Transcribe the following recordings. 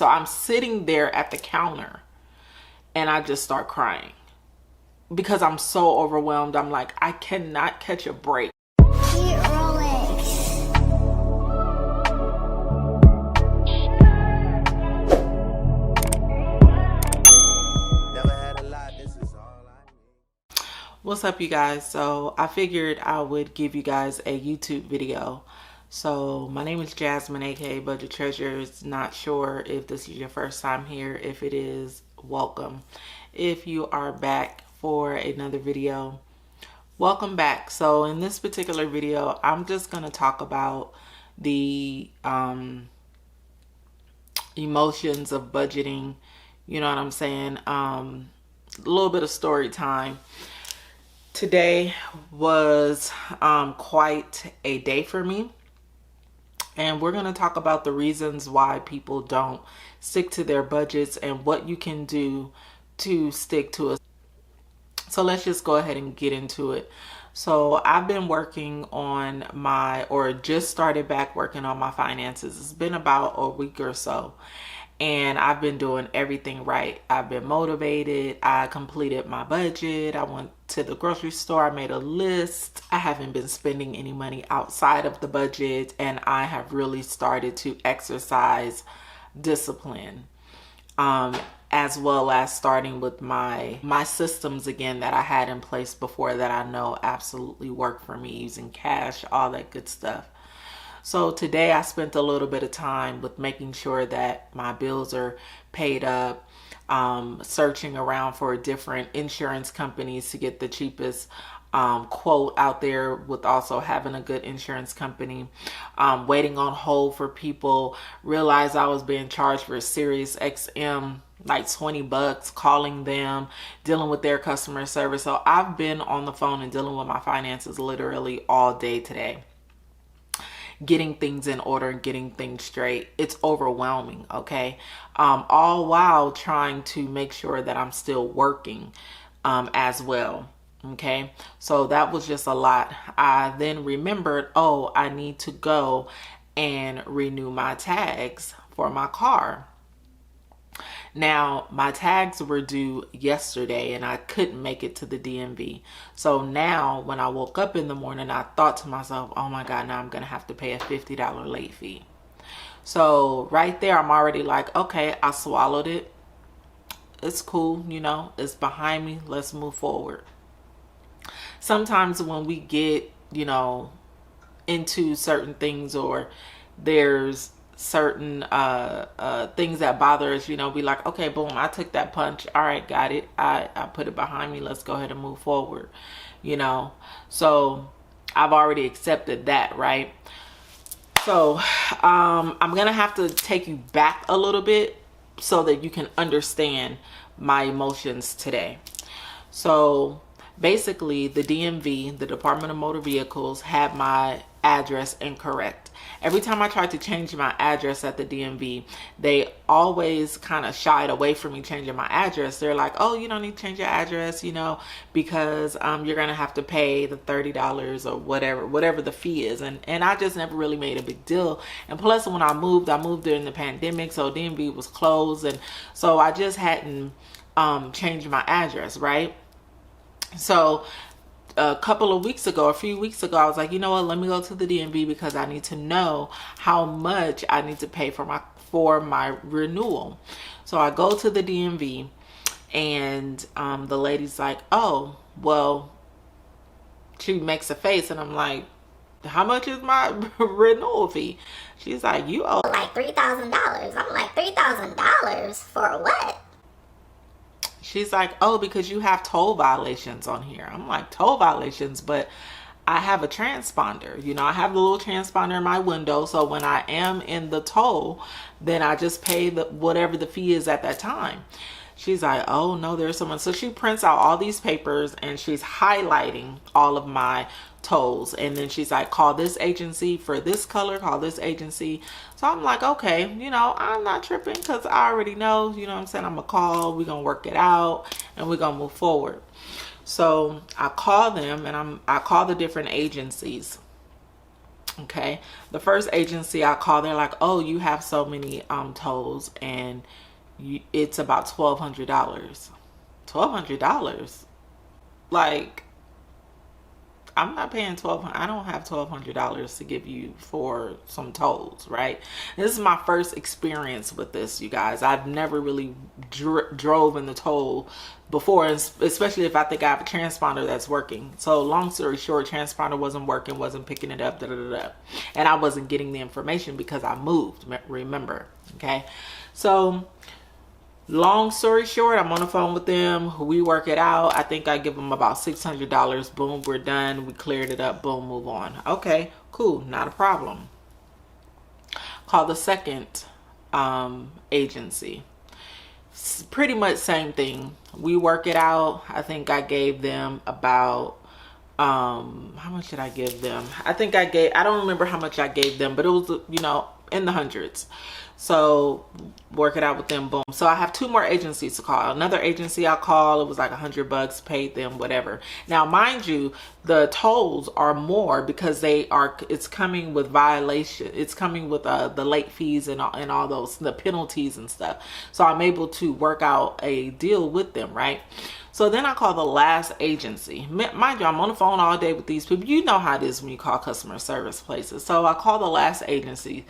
So I'm sitting there at the counter and I just start crying because I'm so overwhelmed. I'm like, I cannot catch a break. What's up, you guys? So I figured I would give you guys a YouTube video. So my name is Jasmine, aka Budget Treasures. Not sure if this is your first time here. If it is, welcome. If you are back for another video, welcome back. So in this particular video, I'm just going to talk about the emotions of budgeting. You know what I'm saying? A little bit of story time. Today was quite a day for me, and we're going to talk about the reasons why people don't stick to their budgets and what you can do to stick to it. So let's just go ahead and get into it. So I've been working on just started back working on my finances. It's been about a week or so. And I've been doing everything right. I've been motivated. I completed my budget. I went to the grocery store. I made a list. I haven't been spending any money outside of the budget. And I have really started to exercise discipline. As well as starting with my systems again that I had in place before that I know absolutely work for me, using cash, all that good stuff. So today I spent a little bit of time with making sure that my bills are paid up, searching around for different insurance companies to get the cheapest quote out there, with also having a good insurance company, waiting on hold for people, realized I was being charged for Sirius XM like $20, calling them, dealing with their customer service. So I've been on the phone and dealing with my finances literally all day today, getting things in order and getting things straight. It's overwhelming, okay? All while trying to make sure that I'm still working as well, okay? So that was just a lot. I then remembered, oh, I need to go and renew my tags for my car. Now, my tags were due yesterday and I couldn't make it to the DMV. So now when I woke up in the morning, I thought to myself, oh my God, now I'm going to have to pay a $50 late fee. So right there, I'm already like, okay, I swallowed it. It's cool. You know, it's behind me. Let's move forward. Sometimes when we get, you know, into certain things, or there's certain things that bother us, you know, be like, okay, boom, I took that punch. All right, got it. I put it behind me. Let's go ahead and move forward, you know. So I've already accepted that, right? So I'm going to have to take you back a little bit so that you can understand my emotions today. So basically, the DMV, the Department of Motor Vehicles, had my address incorrect. Every time I tried to change my address at the DMV, they always kind of shied away from me changing my address. They're like, oh, you don't need to change your address, you know, because you're going to have to pay the $30 or whatever the fee is. And I just never really made a big deal. And plus, when I moved during the pandemic, so DMV was closed. And so I just hadn't changed my address, right? So a few weeks ago, I was like, you know what, let me go to the DMV because I need to know how much I need to pay for my renewal. So I go to the DMV and the lady's like, oh, well, she makes a face and I'm like, how much is my renewal fee? She's like, you owe like $3,000. I'm like, $3,000 for what? She's like, oh, because you have toll violations on here. I'm like, toll violations? But I have a transponder. You know, I have the little transponder in my window. So when I am in the toll, then I just pay whatever the fee is at that time. She's like, oh, no, there's someone. So she prints out all these papers and she's highlighting all of my tolls. And then she's like, call this agency for this color, call this agency. So I'm like, okay, you know, I'm not tripping because I already know, you know what I'm saying? I'm going to call, we're going to work it out and we're going to move forward. So I call them and I call the different agencies. Okay. The first agency I called, they're like, oh, you have so many tolls and it's about $1,200. $1,200? Like, I'm not paying I don't have $1,200 to give you for some tolls, right? This is my first experience with this, you guys. I've never really drove in the toll before, especially if I think I have a transponder that's working. So long story short, transponder wasn't working, wasn't picking it up, and I wasn't getting the information because I moved, remember, okay? So long story short, I'm on the phone with them. We work it out. I think I give them about $600. Boom, we're done. We cleared it up. Boom, move on. Okay, cool. Not a problem. Call the second agency. Pretty much same thing. We work it out. I think I gave them about how much did I give them? I don't remember how much I gave them, but it was, you know, in the hundreds. So work it out with them. Boom. So I have 2 more agencies to call. Another agency I'll call, it was like $100, paid them, whatever. Now, mind you, the tolls are more because it's coming with violation. It's coming with the late fees and all those, the penalties and stuff. So I'm able to work out a deal with them, right? So then I call the last agency. Mind you, I'm on the phone all day with these people. You know how it is when you call customer service places. So I call the last agency,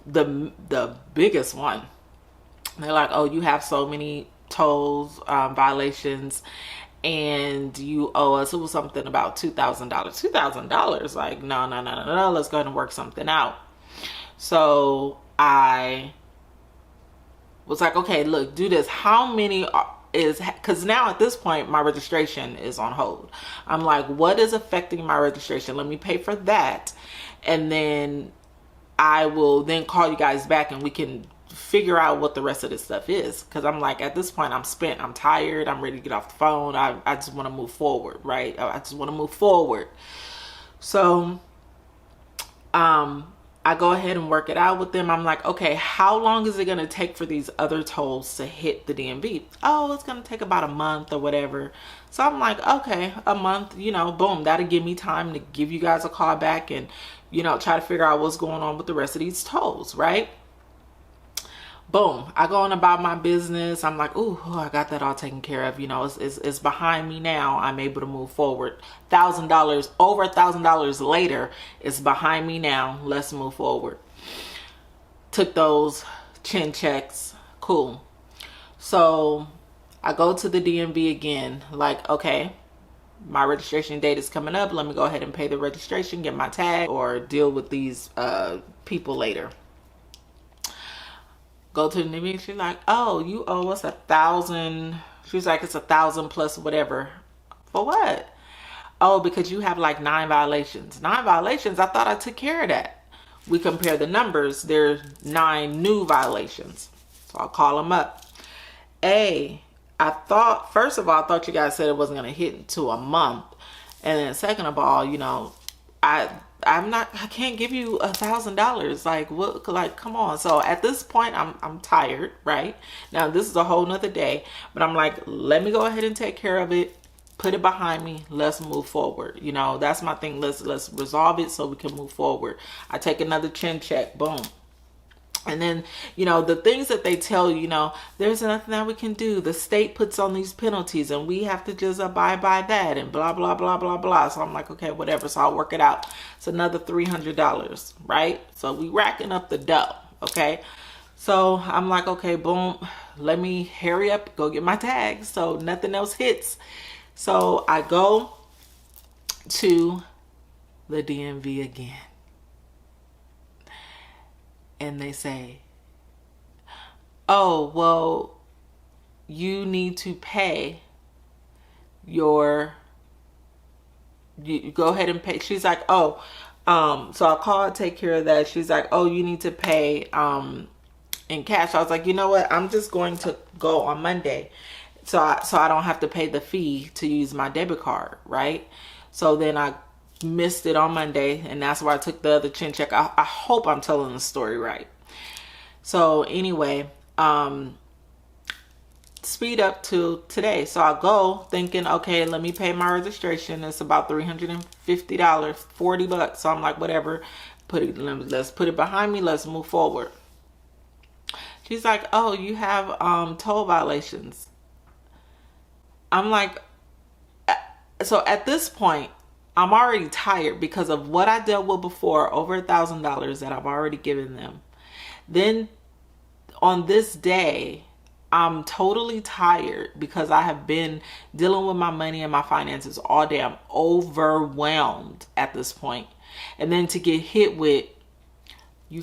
the biggest one. They're like, oh, you have so many tolls, violations, and you owe us, it was something about $2,000. $2,000? Like, no, let's go ahead and work something out. So I was like, okay, look, do this. How many because now at this point my registration is on hold. I'm like, what is affecting my registration? Let me pay for that, and then I will then call you guys back and we can figure out what the rest of this stuff is. Because I'm like, at this point I'm spent, I'm tired, I'm ready to get off the phone. I just want to move forward, right? I just want to move forward. So I go ahead and work it out with them. I'm like, okay, how long is it going to take for these other tolls to hit the DMV? Oh, it's going to take about a month or whatever. So I'm like, okay, a month, you know, boom, that'll give me time to give you guys a call back and, you know, try to figure out what's going on with the rest of these tolls, right? Boom, I go on about my business. I'm like, ooh, I got that all taken care of. You know, it's behind me now. I'm able to move forward. $1,000, over $1,000 later, it's behind me now. Let's move forward. Took those chin checks. Cool. So I go to the DMV again. Like, okay, my registration date is coming up. Let me go ahead and pay the registration, get my tag, or deal with these people later. Go to the DMV. She's like, oh, you owe us 1,000. She was like, it's 1,000 plus whatever. For what? Oh, because you have like 9 violations. 9 violations? I thought I took care of that. We compare the numbers. There's 9 new violations. So I'll call them up. First of all, I thought you guys said it wasn't going to hit into a month. And then second of all, you know, I can't give you $1,000. Like, what? Like, come on. So at this point, I'm tired, right? Now this is a whole nother day, but I'm like, let me go ahead and take care of it. Put it behind me. Let's move forward. You know, that's my thing. Let's resolve it so we can move forward. I take another chin check. Boom. And then, you know, the things that they tell you, you know, there's nothing that we can do. The state puts on these penalties and we have to just abide by that and blah, blah, blah, blah, blah. So I'm like, okay, whatever. So I'll work it out. It's another $300, right? So we racking up the dough, okay? So I'm like, okay, boom, let me hurry up, go get my tags so nothing else hits. So I go to the DMV again. And they say, oh, well, you need to pay you go ahead and pay. She's like, oh, so I'll call and take care of that. She's like, oh, you need to pay in cash. I was like, you know what? I'm just going to go on Monday. So I don't have to pay the fee to use my debit card, right? So then I missed it on Monday, and that's why I took the other chin check. I hope I'm telling the story right. So anyway, speed up to today. So I go thinking, okay, let me pay my registration. It's about $350, $40. So I'm like, whatever, let's put it behind me. Let's move forward. She's like, oh, you have toll violations. I'm like, so at this point, I'm already tired because of what I dealt with before, over $1,000 that I've already given them. Then on this day, I'm totally tired because I have been dealing with my money and my finances all day. I'm overwhelmed at this point. And then to get hit with,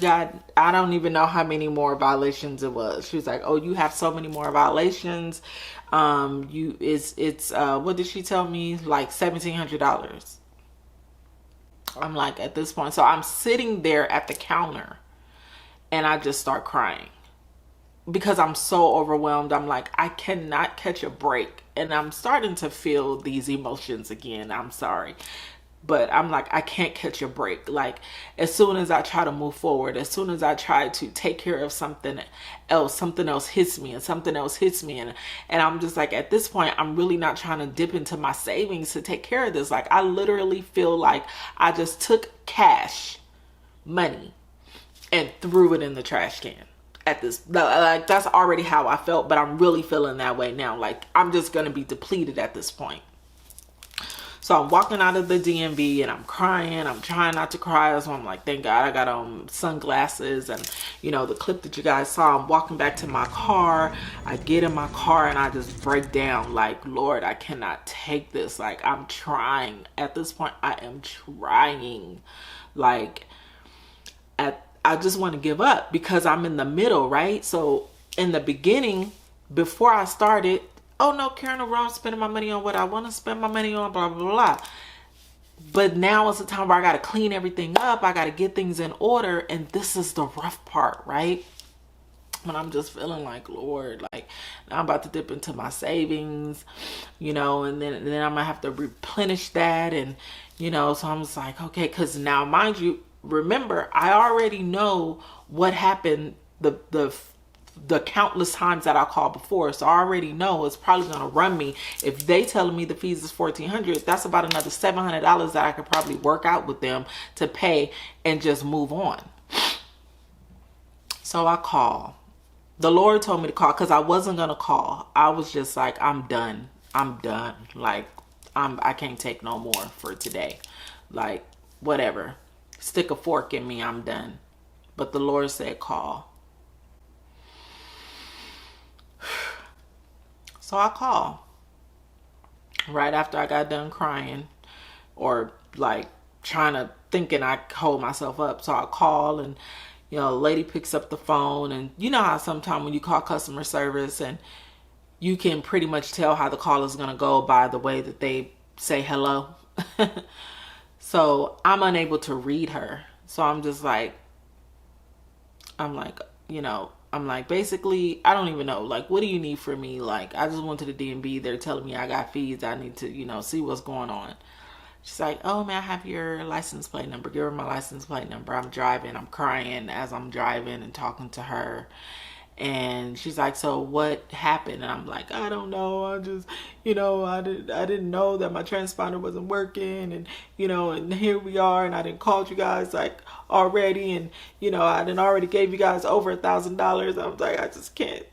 I don't even know how many more violations it was. She was like, oh, you have so many more violations. What did she tell me? Like $1,700. I'm like, at this point. So I'm sitting there at the counter and I just start crying because I'm so overwhelmed. I'm like, I cannot catch a break. And I'm starting to feel these emotions again. I'm sorry. But I'm like, I can't catch a break. Like, as soon as I try to move forward, as soon as I try to take care of something else hits me and something else hits me. And I'm just like, at this point, I'm really not trying to dip into my savings to take care of this. Like, I literally feel like I just took cash money and threw it in the trash can. Like, that's already how I felt, but I'm really feeling that way now. Like, I'm just going to be depleted at this point. So I'm walking out of the DMV and I'm crying. I'm trying not to cry. So I'm like, thank God I got on sunglasses and, the clip that you guys saw. I'm walking back to my car. I get in my car and I just break down like, Lord, I cannot take this. Like, I'm trying. At this point, I am trying. Like, I just want to give up because I'm in the middle, right? So in the beginning, before I started, oh no, Karen O'Rourke, I'm spending my money on what I want to spend my money on, blah, blah, blah. But now is the time where I got to clean everything up. I got to get things in order. And this is the rough part, right? When I'm just feeling like, Lord, like, now I'm about to dip into my savings, and then I'm going to have to replenish that. And, so I'm just like, okay, because now, mind you, remember, I already know what happened the countless times that I called before. So I already know it's probably going to run me. If they telling me the fees is $1,400, that's about another $700 that I could probably work out with them to pay and just move on. So I call. The Lord told me to call because I wasn't going to call. I was just like, I'm done. Like, I can't take no more for today. Like, whatever. Stick a fork in me. I'm done. But the Lord said, call. So I call right after I got done crying or like thinking I hold myself up. So I call and, the lady picks up the phone, and you know how sometimes when you call customer service and you can pretty much tell how the call is going to go by the way that they say hello. So I'm unable to read her. So I'm like, basically, I don't even know. Like, what do you need from me? Like, I just went to the DMV. They're telling me I got fees. I need to, see what's going on. She's like, oh, may I have your license plate number? Give her my license plate number. I'm driving. I'm crying as I'm driving and talking to her. And she's like, so what happened? And I'm like, I don't know. I just, I didn't know that my transponder wasn't working. And, and here we are. And I didn't call you guys like already. And, I didn't already gave you guys over $1,000. I was like, I just can't,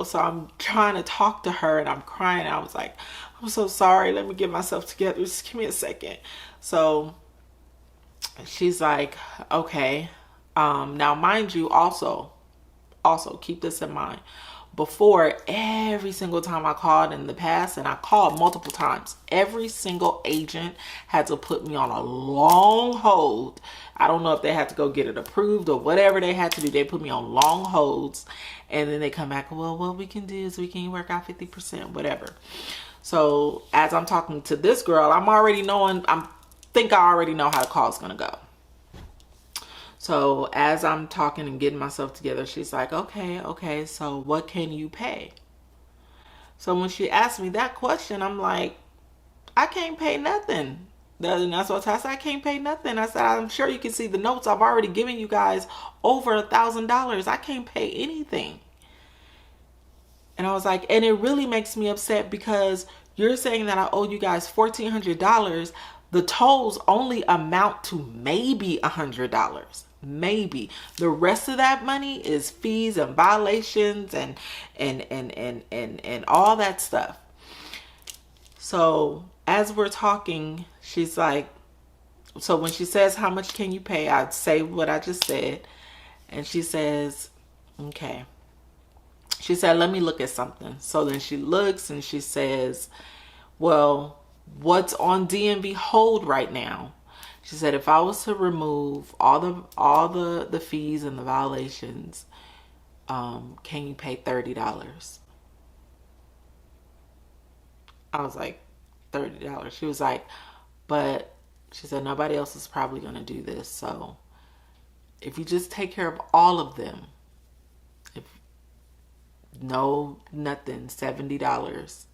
So I'm trying to talk to her and I'm crying. I was like, I'm so sorry. Let me get myself together. Just give me a second. So she's like, okay. Now, mind you, also keep this in mind. Before, every single time I called in the past, and I called multiple times, every single agent had to put me on a long hold. I don't know if they had to go get it approved or whatever they had to do. They put me on long holds, and then they come back, well, what we can do is we can work out 50%, whatever. So as I'm talking to this girl, I already know how the call is going to go. So as I'm talking and getting myself together, she's like, okay, so what can you pay? So when she asked me that question, I'm like, I can't pay nothing. And that's what I said, I can't pay nothing. I said, I'm sure you can see the notes. I've already given you guys over $1,000. I can't pay anything. And I was like, and it really makes me upset because you're saying that I owe you guys $1,400, The tolls only amount to maybe $100. Maybe. The rest of that money is fees and violations and all that stuff. So as we're talking, she's like, so when she says, how much can you pay? I'd say what I just said. And she says, okay. She said, let me look at something. So then she looks and she says, well, what's on DMV hold right now? She said, if I was to remove all the fees and the violations, can you pay $30? I was like, $30. She was like, but she said, nobody else is probably going to do this. So if you just take care of all of them, if nothing, $70,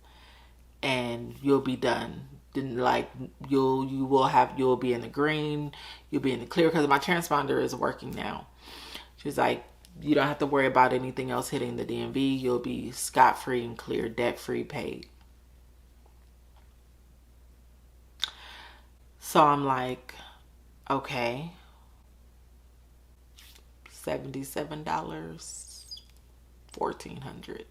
and you'll be done. Then like you'll be in the green, you'll be in the clear, because my transponder is working now. She's like, you don't have to worry about anything else hitting the DMV. You'll be scot-free and clear, debt-free, paid. So I'm like, okay, $77, $1,400.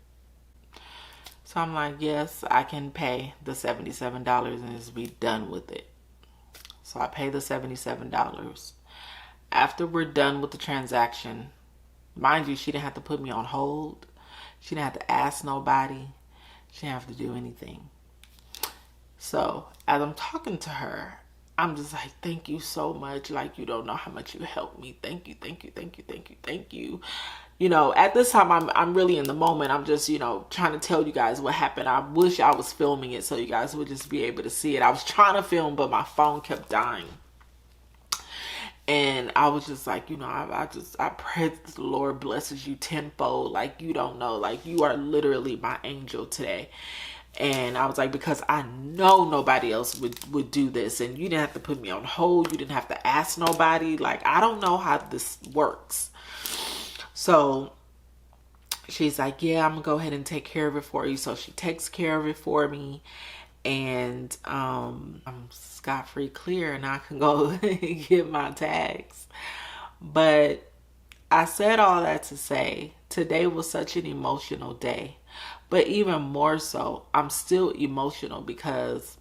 So I'm like, yes, I can pay the $77 and just be done with it. So I pay the $77. After we're done with the transaction, mind you, she didn't have to put me on hold. She didn't have to ask nobody. She didn't have to do anything. So as I'm talking to her, I'm just like, thank you so much. Like, you don't know how much you helped me. Thank you, thank you, thank you, thank you, thank you. You know, at this time, I'm really in the moment. I'm just, you know, trying to tell you guys what happened. I wish I was filming it so you guys would just be able to see it. I was trying to film, but my phone kept dying. And I was just like, you know, I pray that the Lord blesses you tenfold. Like, you don't know, like, you are literally my angel today. And I was like, because I know nobody else would do this. And you didn't have to put me on hold. You didn't have to ask nobody. Like, I don't know how this works. So she's like, yeah, I'm going to go ahead and take care of it for you. So she takes care of it for me. And I'm scot-free clear and I can go get my tags. But I said all that to say, today was such an emotional day. But even more so, I'm still emotional because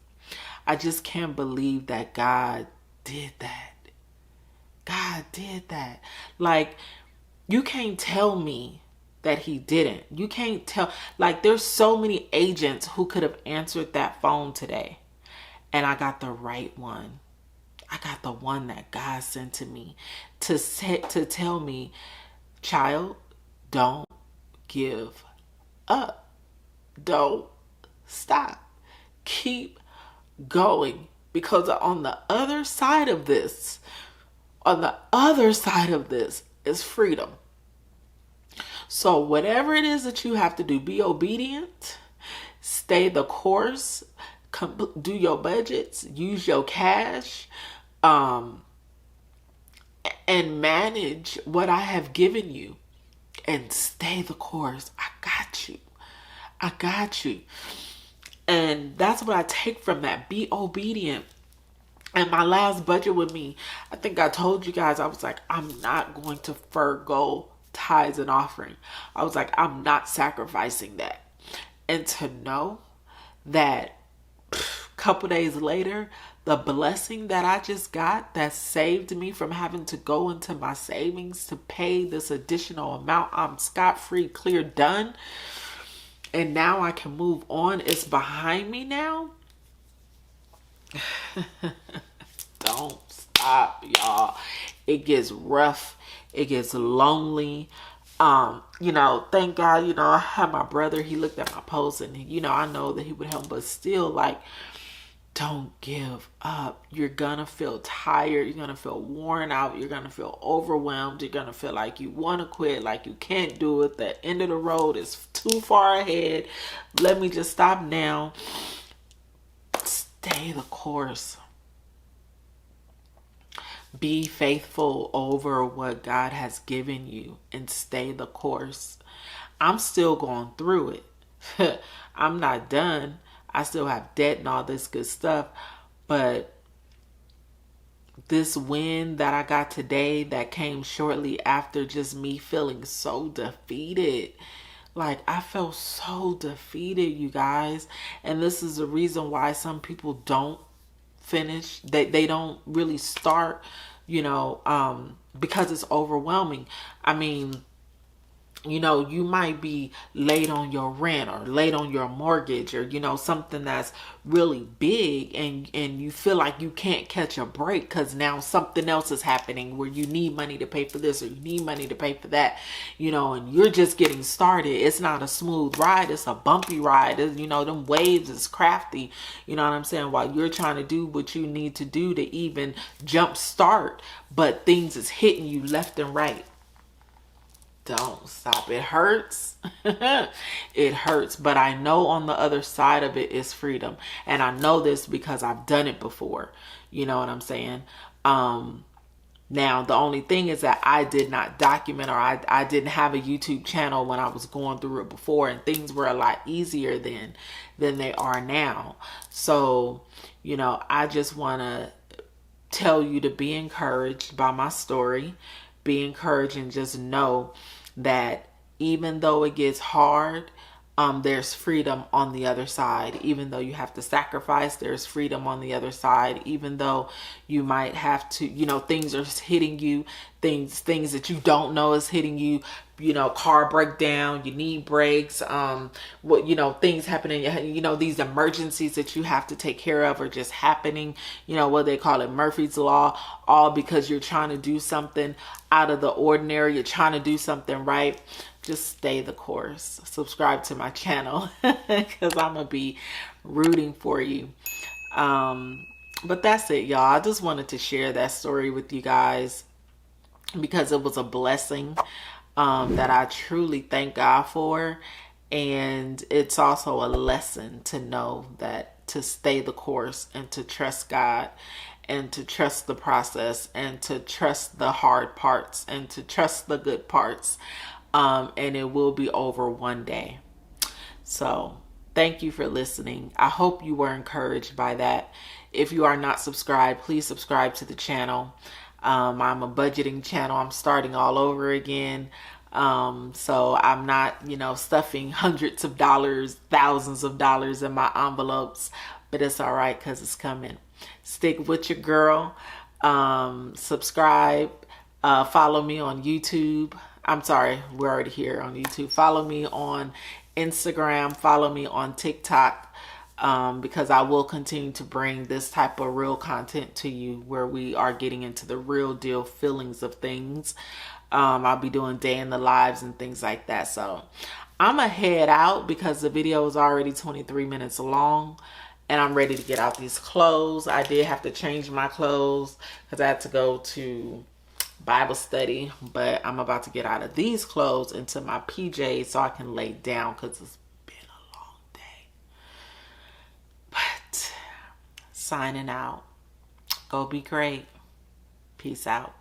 I just can't believe that God did that. God did that. Like, you can't tell me that he didn't. You can't tell. Like, there's so many agents who could have answered that phone today. And I got the right one. I got the one that God sent to me to tell me, child, don't give up. Don't stop. Keep going. Because on the other side of this is freedom. So whatever it is that you have to do, be obedient, stay the course, do your budgets, use your cash, and manage what I have given you, and stay the course. I got you. I got you. And that's what I take from that. Be obedient. And my last budget with me, I think I told you guys, I was like, I'm not going to forgo tithes and offering. I was like, I'm not sacrificing that. And to know that a couple days later, the blessing that I just got that saved me from having to go into my savings to pay this additional amount, I'm scot-free, clear, done. And now I can move on. It's behind me now. Don't stop, y'all. It gets rough. It gets lonely. You know, thank God, you know, I had my brother. He looked at my post and, you know, I know that he would help. But still, like, don't give up. You're going to feel tired. You're going to feel worn out. You're going to feel overwhelmed. You're going to feel like you want to quit, like you can't do it. The end of the road is too far ahead. Let me just stop now. Stay the course. Be faithful over what God has given you and stay the course. I'm still going through it. I'm not done. I still have debt and all this good stuff, but this win that I got today that came shortly after just me feeling so defeated. Like, I felt so defeated, you guys. And this is the reason why some people don't finish. They don't really start, because it's overwhelming. I mean, you might be late on your rent or late on your mortgage, or something that's really big, and you feel like you can't catch a break because now something else is happening where you need money to pay for this or you need money to pay for that, and you're just getting started. It's not a smooth ride, it's a bumpy ride. Them waves is crafty, you know what I'm saying, while you're trying to do what you need to do to even jump start, but things is hitting you left and right. Don't stop. It hurts. It hurts. But I know on the other side of it is freedom. And I know this because I've done it before. You know what I'm saying? Now, the only thing is that I did not document, or I didn't have a YouTube channel when I was going through it before. And things were a lot easier than they are now. So, I just want to tell you to be encouraged by my story. Be encouraged and just know that even though it gets hard, there's freedom on the other side. Even though you have to sacrifice, there's freedom on the other side. Even though you might have to, things are hitting you, things that you don't know is hitting you, car breakdown, you need brakes, things happening, these emergencies that you have to take care of are just happening, what they call it, Murphy's Law, all because you're trying to do something out of the ordinary. You're trying to do something right. Just stay the course. Subscribe to my channel because I'm going to be rooting for you. But that's it, y'all. I just wanted to share that story with you guys because it was a blessing that I truly thank God for. And it's also a lesson to know that to stay the course and to trust God and to trust the process and to trust the hard parts and to trust the good parts. And it will be over one day. So thank you for listening. I hope you were encouraged by that. If you are not subscribed, please subscribe to the channel. I'm a budgeting channel. I'm starting all over again. So I'm not, stuffing hundreds of dollars, thousands of dollars in my envelopes, but it's all right because it's coming. Stick with your girl. Subscribe. Follow me on YouTube. I'm sorry, we're already here on YouTube. Follow me on Instagram. Follow me on TikTok, because I will continue to bring this type of real content to you where we are getting into the real deal feelings of things. I'll be doing day in the lives and things like that. So I'm going to head out because the video is already 23 minutes long. And I'm ready to get out these clothes. I did have to change my clothes because I had to go to Bible study, but I'm about to get out of these clothes into my PJs so I can lay down because it's been a long day. But signing out. Go be great. Peace out.